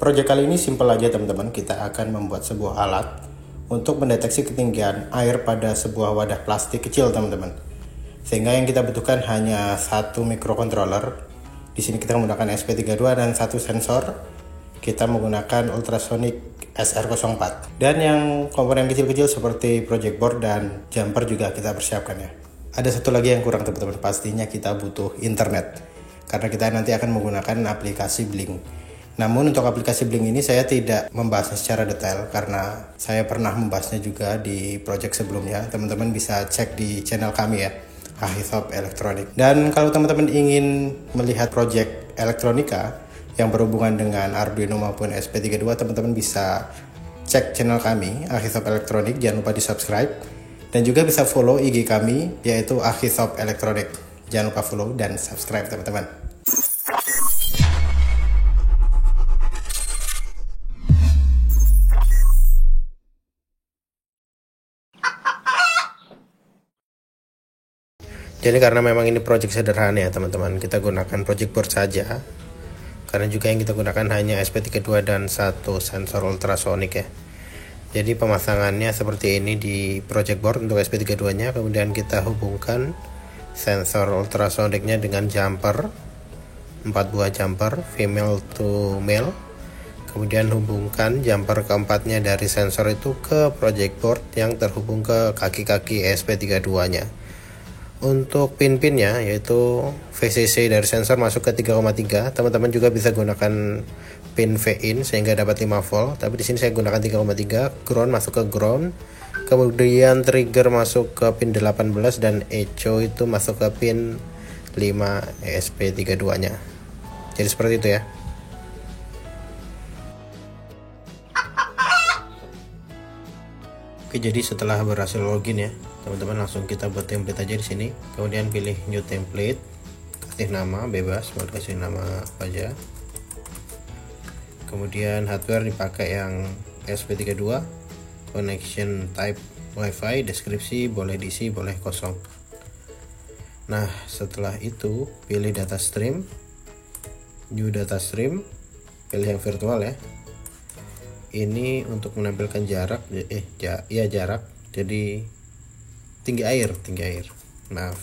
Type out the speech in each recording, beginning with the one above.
Proyek kali ini simpel aja teman-teman. Kita akan membuat sebuah alat untuk mendeteksi ketinggian air pada sebuah wadah plastik kecil teman-teman. Sehingga yang kita butuhkan hanya satu microcontroller. Di sini kita menggunakan SP32 dan satu sensor. Kita menggunakan ultrasonic SR04. Dan yang komponen kecil-kecil seperti project board dan jumper juga kita persiapkan ya. Ada satu lagi yang kurang teman-teman, pastinya kita butuh internet. Karena kita nanti akan menggunakan aplikasi Blink. Namun untuk aplikasi Blink ini saya tidak membahasnya secara detail karena saya pernah membahasnya juga di project sebelumnya. Teman-teman bisa cek di channel kami ya, Ahithop Elektronik. Dan kalau teman-teman ingin melihat project elektronika yang berhubungan dengan Arduino maupun SP32, teman-teman bisa cek channel kami, Ahithop Elektronik. Jangan lupa di subscribe. Dan juga bisa follow IG kami, yaitu Ahithop Elektronik. Jangan lupa follow dan subscribe teman-teman. Jadi karena memang ini project sederhana ya teman-teman, kita gunakan project board saja. Karena juga yang kita gunakan hanya SP32 dan satu sensor ultrasonic ya. Jadi pemasangannya seperti ini di project board untuk SP32 nya. Kemudian kita hubungkan sensor ultrasonicnya dengan jumper, 4 buah jumper female to male. Kemudian hubungkan jumper keempatnya dari sensor itu ke project board yang terhubung ke kaki-kaki SP32 nya. Untuk pin-pinnya yaitu VCC dari sensor masuk ke 3,3. Teman-teman juga bisa gunakan pin V-in sehingga dapat 5 volt. Tapi di sini saya gunakan 3,3. Ground masuk ke ground. Kemudian trigger masuk ke pin 18 dan echo itu masuk ke pin 5 ESP32-nya. Jadi seperti itu ya. Oke, jadi setelah berhasil login ya, teman-teman langsung kita buat template aja di sini. Kemudian pilih new template, kasih nama bebas, mau kasih nama apa aja. Kemudian hardware dipakai yang SP32, connection type WiFi, deskripsi boleh diisi boleh kosong. Nah setelah itu pilih data stream, new data stream, pilih yang virtual ya. Ini untuk menampilkan jarak, jarak, jadi tinggi air, maaf,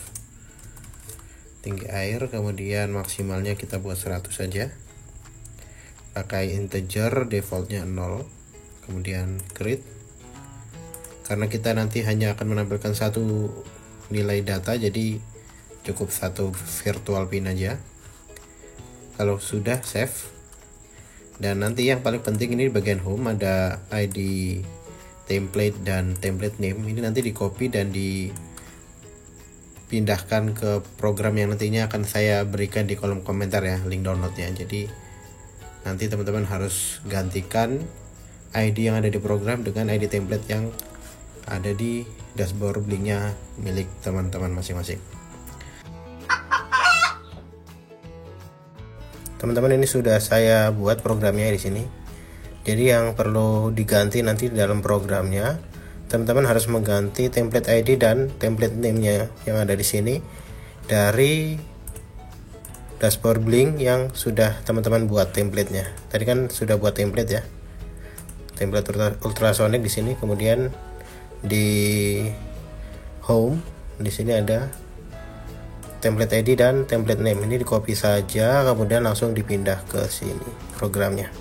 tinggi air. Kemudian maksimalnya kita buat 100 saja, pakai integer, defaultnya 0. Kemudian create, karena kita nanti hanya akan menampilkan satu nilai data, jadi cukup satu virtual pin aja. Kalau sudah save. Dan nanti yang paling penting ini di bagian home ada ID template dan template name. Ini nanti di copy dan dipindahkan ke program yang nantinya akan saya berikan di kolom komentar ya, link downloadnya. Jadi nanti teman-teman harus gantikan ID yang ada di program dengan ID template yang ada di dashboard Blinknya milik teman-teman masing-masing. Teman-teman, ini sudah saya buat programnya di sini. Jadi yang perlu diganti nanti di dalam programnya, teman-teman harus mengganti template ID dan template name-nya yang ada di sini dari dashboard Blink yang sudah teman-teman buat template-nya. Tadi kan sudah buat template ya. Template ultrasonic di sini, kemudian di home di sini ada template ID dan template name. Ini di copy saja, kemudian langsung dipindah ke sini programnya.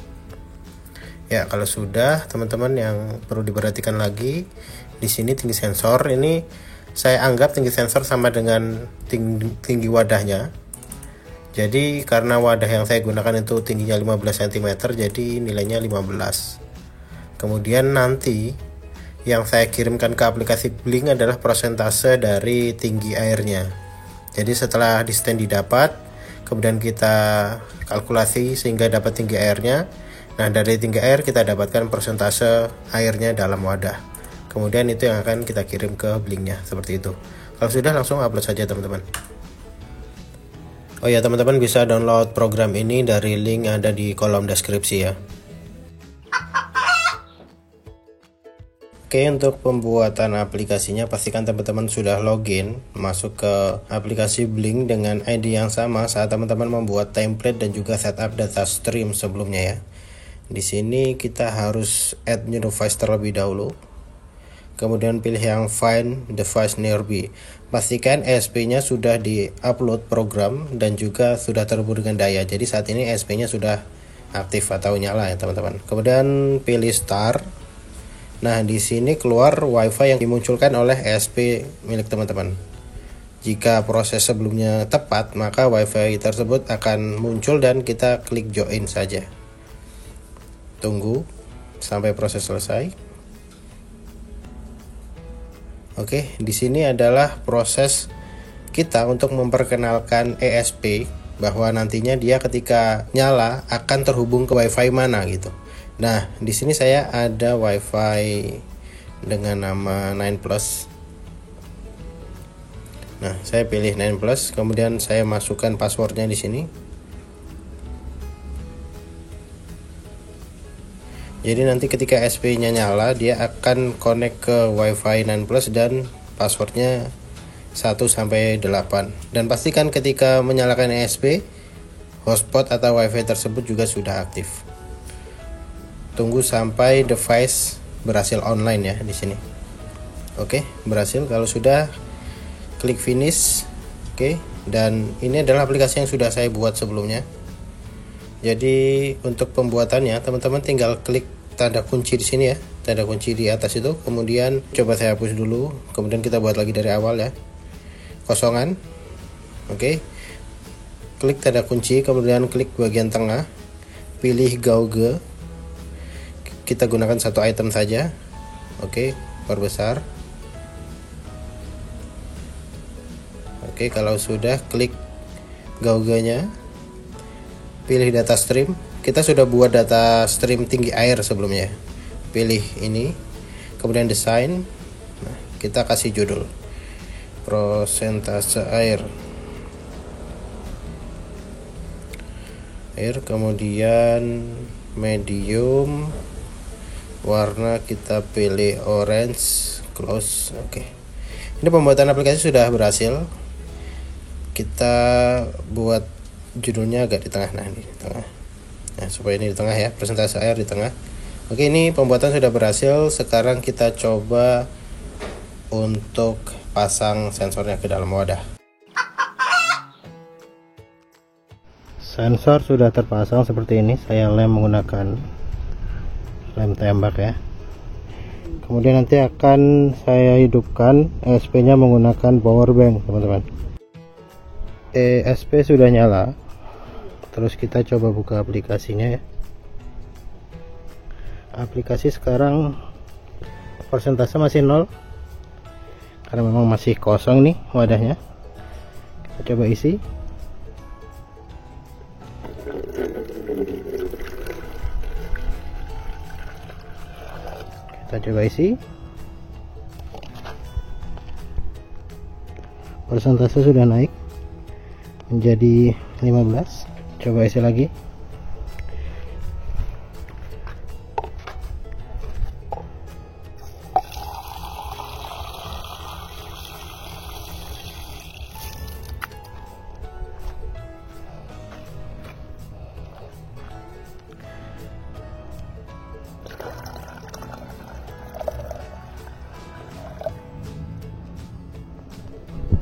Ya, kalau sudah, teman-teman yang perlu diperhatikan lagi di sini tinggi sensor. Ini saya anggap tinggi sensor sama dengan tinggi wadahnya. Jadi karena wadah yang saya gunakan itu tingginya 15 cm, jadi nilainya 15. Kemudian nanti yang saya kirimkan ke aplikasi Blink adalah persentase dari tinggi airnya. Jadi setelah di stand didapat, kemudian kita kalkulasi sehingga dapat tinggi airnya. Nah dari tinggi air kita dapatkan persentase airnya dalam wadah. Kemudian itu yang akan kita kirim ke Blinknya, seperti itu. Kalau sudah, langsung upload saja teman-teman. Oh ya teman-teman, bisa download program ini dari link yang ada di kolom deskripsi ya. Oke, untuk pembuatan aplikasinya pastikan teman-teman sudah login masuk ke aplikasi Blink dengan ID yang sama saat teman-teman membuat template dan juga setup data stream sebelumnya ya. Di sini kita harus add new device terlebih dahulu. Kemudian pilih yang find device nearby. Pastikan ESP-nya sudah di-upload program dan juga sudah terhubung dengan daya. Jadi saat ini ESP-nya sudah aktif atau nyala ya teman-teman. Kemudian pilih start. Nah, di sini keluar WiFi yang dimunculkan oleh ESP milik teman-teman. Jika proses sebelumnya tepat, maka WiFi tersebut akan muncul dan kita klik join saja. Tunggu sampai proses selesai. Oke, di sini adalah proses kita untuk memperkenalkan ESP bahwa nantinya dia ketika nyala akan terhubung ke WiFi mana gitu. Nah, di sini saya ada WiFi dengan nama 9 Plus. Nah, saya pilih 9 Plus, kemudian saya masukkan passwordnya di sini. Jadi nanti ketika SP-nya nyala, dia akan connect ke WiFi 9 Plus dan passwordnya 1-8. Dan pastikan ketika menyalakan ESP, hotspot atau WiFi tersebut juga sudah aktif. Tunggu sampai device berhasil online ya di sini. Oke, berhasil. Kalau sudah, klik finish. Oke, dan ini adalah aplikasi yang sudah saya buat sebelumnya. Jadi untuk pembuatannya teman-teman tinggal klik tanda kunci di sini ya, tanda kunci di atas itu. Kemudian coba saya hapus dulu. Kemudian kita buat lagi dari awal ya, kosongan. Oke, klik tanda kunci, kemudian klik bagian tengah, pilih Gauge. Kita gunakan satu item saja. Oke, perbesar. Oke, kalau sudah klik Gauge-nya, pilih data stream. Kita sudah buat data stream tinggi air sebelumnya. Pilih ini, kemudian desain. Nah, kita kasih judul prosentase air, kemudian medium, warna kita pilih orange, close. Oke. Ini pembuatan aplikasi sudah berhasil. Kita buat judulnya agak di tengah. Nah, ini di tengah. Nah, supaya ini di tengah ya, presentasi air di tengah. Oke, ini pembuatan sudah berhasil. Sekarang kita coba untuk pasang sensornya ke dalam wadah. Sensor sudah terpasang seperti ini. Saya lem menggunakan lem tembak ya. Kemudian nanti akan saya hidupkan ESP-nya menggunakan power bank, teman-teman. ESP sudah nyala. Terus kita coba buka aplikasinya ya. Aplikasi sekarang persentase masih 0 karena memang masih kosong nih wadahnya. Kita coba isi. Kita coba isi. Persentase sudah naik menjadi 15. Coba isi lagi.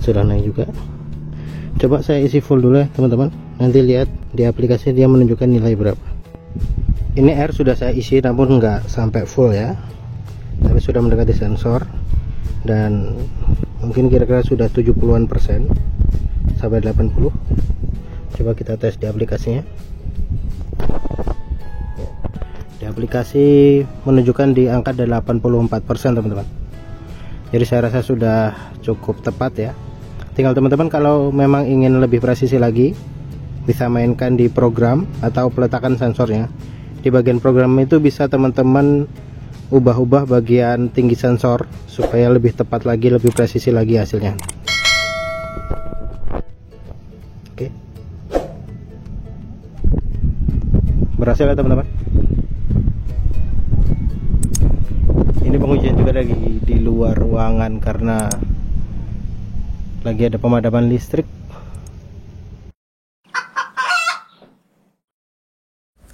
Sudah naik juga. Coba saya isi full dulu ya teman-teman. Nanti lihat di aplikasi dia menunjukkan nilai berapa. Ini air sudah saya isi namun nggak sampai full ya, tapi sudah mendekati sensor dan mungkin kira-kira sudah 70% sampai 80. Coba kita tes di aplikasinya. Di aplikasi menunjukkan di angka 84% teman-teman. Jadi saya rasa sudah cukup tepat ya. Tinggal teman-teman kalau memang ingin lebih presisi lagi, bisa mainkan di program atau peletakan sensornya. Di bagian program itu bisa teman-teman ubah-ubah bagian tinggi sensor supaya lebih tepat lagi, lebih presisi lagi hasilnya. Oke, berhasil ya teman-teman. Ini pengujian juga lagi di luar ruangan karena lagi ada pemadaman listrik.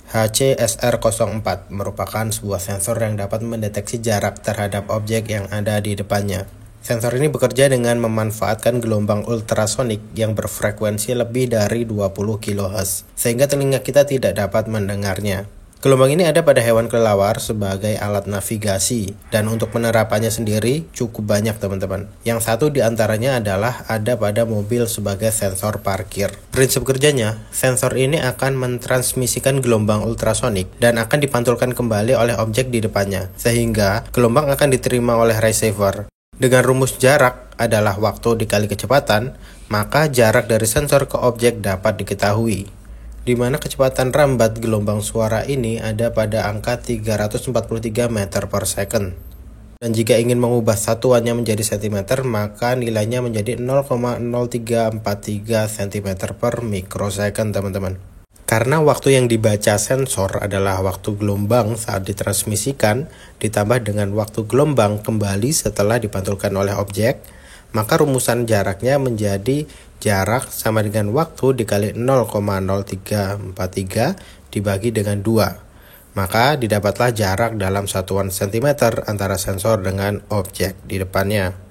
HCSR04 merupakan sebuah sensor yang dapat mendeteksi jarak terhadap objek yang ada di depannya. Sensor ini bekerja dengan memanfaatkan gelombang ultrasonik yang berfrekuensi lebih dari 20 kHz, sehingga telinga kita tidak dapat mendengarnya. Gelombang ini ada pada hewan kelelawar sebagai alat navigasi, dan untuk penerapannya sendiri cukup banyak teman-teman. Yang satu diantaranya adalah ada pada mobil sebagai sensor parkir. Prinsip kerjanya, sensor ini akan mentransmisikan gelombang ultrasonik dan akan dipantulkan kembali oleh objek di depannya, sehingga gelombang akan diterima oleh receiver. Dengan rumus jarak adalah waktu dikali kecepatan, maka jarak dari sensor ke objek dapat diketahui, di mana kecepatan rambat gelombang suara ini ada pada angka 343 meter per second. Dan jika ingin mengubah satuannya menjadi cm, maka nilainya menjadi 0,0343 cm per mikrosecond teman-teman. Karena waktu yang dibaca sensor adalah waktu gelombang saat ditransmisikan, ditambah dengan waktu gelombang kembali setelah dipantulkan oleh objek, maka rumusan jaraknya menjadi jarak sama dengan waktu dikali 0,0343 dibagi dengan 2. Maka didapatlah jarak dalam satuan cm antara sensor dengan objek di depannya.